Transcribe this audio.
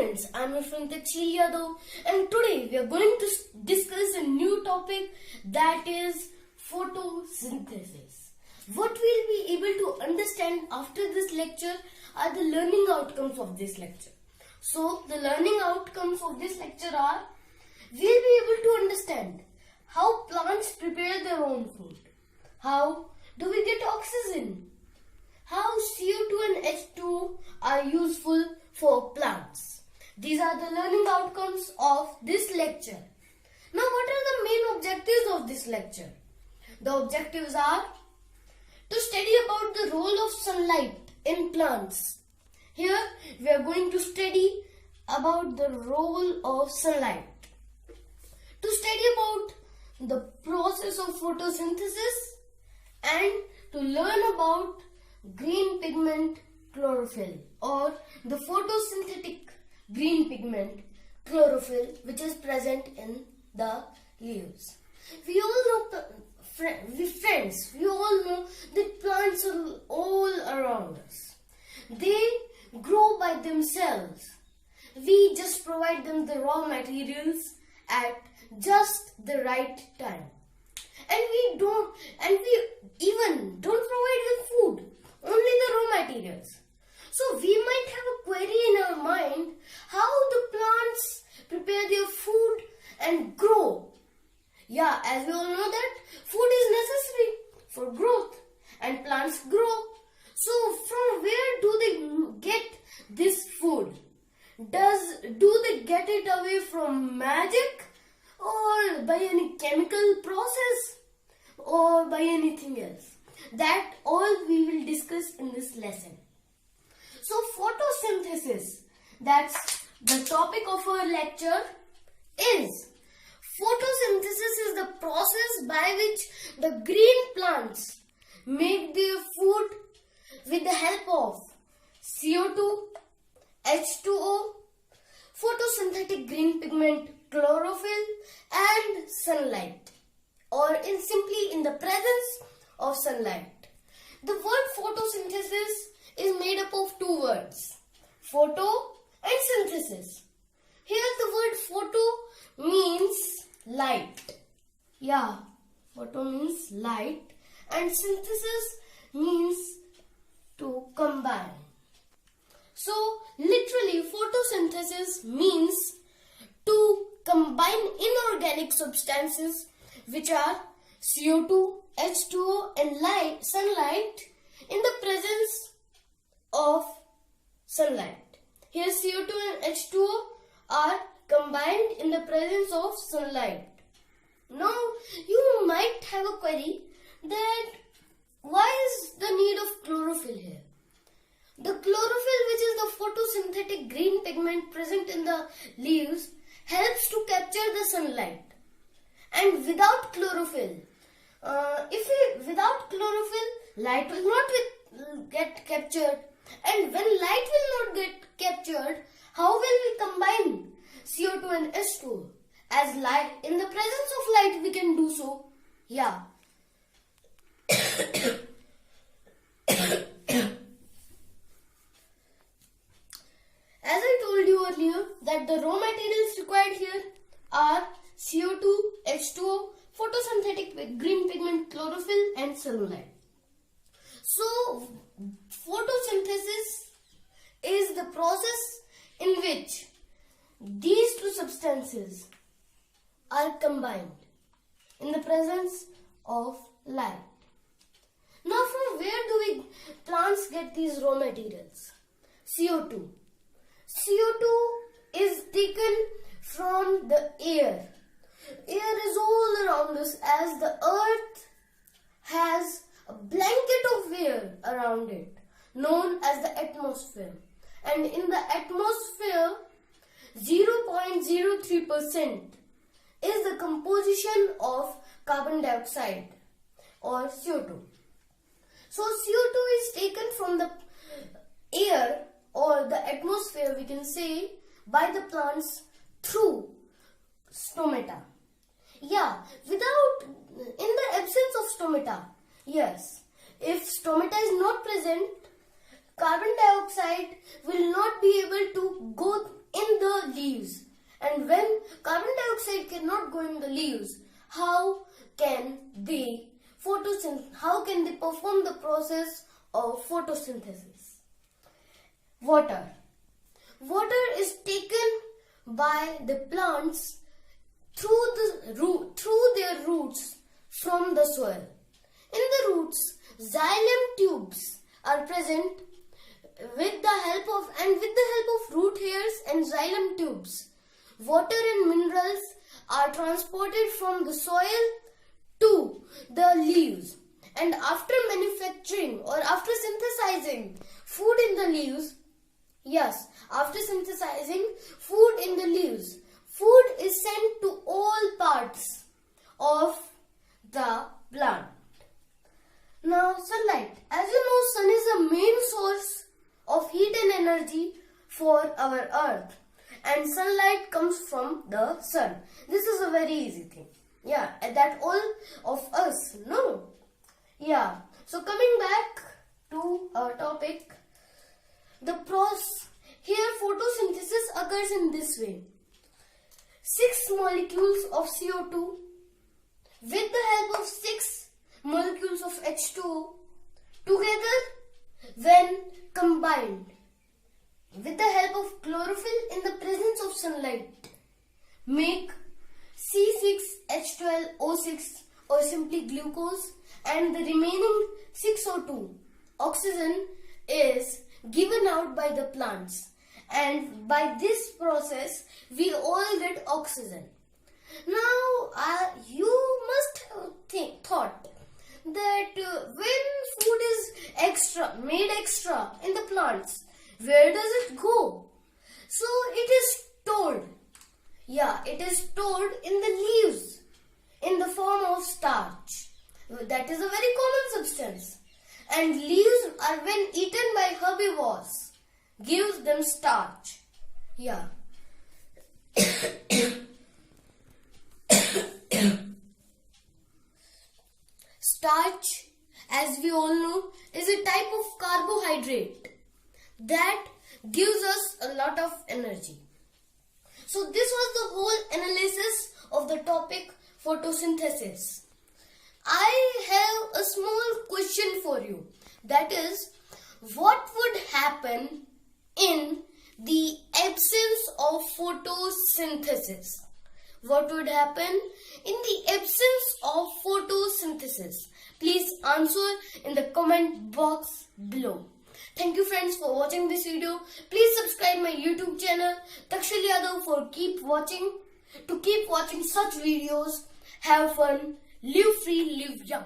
friends, I'm your friend Takshil Yadav, and today we are going to discuss a new topic, that is photosynthesis. What we'll be able to understand after this lecture are the learning outcomes of this lecture. So the learning outcomes of this lecture are, we'll be able to understand how plants prepare their own food, how do we get oxygen, how CO2 and H2O are useful for plants. These are the learning outcomes of this lecture. Now, what are the main objectives of this lecture? The objectives are to study about the role of sunlight in plants. Here, we are going to study about the role of sunlight. To study about the process of photosynthesis and to learn about green pigment chlorophyll or the photosynthetic green pigment chlorophyll which is present in the leaves. We all know, friends, we all know that plants are all around us. They grow by themselves. We just provide them the raw materials at just the right time. And we even don't provide them food, only the raw materials. So we might have a query in our mind how the plants prepare their food and grow. Yeah, as we all know that food is necessary for growth and plants grow. So from where do they get this food? Do they get it away from magic or by any chemical process or by anything else? That all we will discuss in this lesson. So photosynthesis, that's the topic of our lecture, is photosynthesis is the process by which the green plants make their food with the help of CO2, H2O, photosynthetic green pigment chlorophyll and sunlight, or simply in the presence of sunlight. The word photosynthesis is made up of two words, photo and synthesis. Here the word photo means light. Yeah, photo means light and synthesis means to combine. So literally photosynthesis means to combine inorganic substances which are CO2, H2O and sunlight in the presence of sunlight. Here CO2 and H2O are combined in the presence of sunlight. Now you might have a query that why is the need of chlorophyll here? The chlorophyll, which is the photosynthetic green pigment present in the leaves, helps to capture the sunlight. And without chlorophyll, without chlorophyll, light will not get captured. And when light will not get captured, how will we combine CO2 and H2O? As light, in the presence of light, we can do so. Yeah. As I told you earlier, that the raw materials required here are CO2, H2O, photosynthetic green pigment chlorophyll and sunlight. So, photosynthesis is the process in which these two substances are combined in the presence of light. Now, from where do plants get these raw materials? CO2. CO2 is taken from the air. Air is all around us as the earth has a blanket of air around it known as the atmosphere. And in the atmosphere, 0.03% is the composition of carbon dioxide or CO2. So CO2 is taken from the air or the atmosphere, we can say, by the plants through stomata. Yeah, in the absence of stomata, yes, if stomata is not present, carbon dioxide will not be able to go in the leaves. And when carbon dioxide cannot go in the leaves, how can they perform the process of photosynthesis? Water. Water is taken by the plants through their roots from the soil. In the roots, xylem tubes are present with the help of root hairs and xylem tubes. Water and minerals are transported from the soil to the leaves. And after manufacturing or after synthesizing food in the leaves, food is sent to all parts of the plant. Now, sunlight. As you know, sun is the main source of heat and energy for our earth. And sunlight comes from the sun. This is a very easy thing. Yeah, that all of us know. Yeah. So coming back to our topic, here photosynthesis occurs in this way. 6 molecules of CO2 with the help of 6 molecules of H2O together, when combined with the help of chlorophyll in the presence of sunlight, make C6H12O6 or simply glucose, and the remaining 6O2 oxygen is given out by the plants, and by this process we all get oxygen. Now you must have thought that when food is made extra in the plants, where does it go? So it is stored. Yeah, it is stored in the leaves in the form of starch. That is a very common substance. And leaves are, when eaten by herbivores, gives them starch. Yeah. Starch, as we all know, is a type of carbohydrate that gives us a lot of energy. So this was the whole analysis of the topic photosynthesis. I have a small question for you. That is, what would happen in the absence of photosynthesis? What would happen in the absence of photosynthesis? Please answer in the comment box below. Thank you friends for watching this video. Please subscribe my YouTube channel Takshil Yadav for keep watching such videos. Have fun, live free, live young.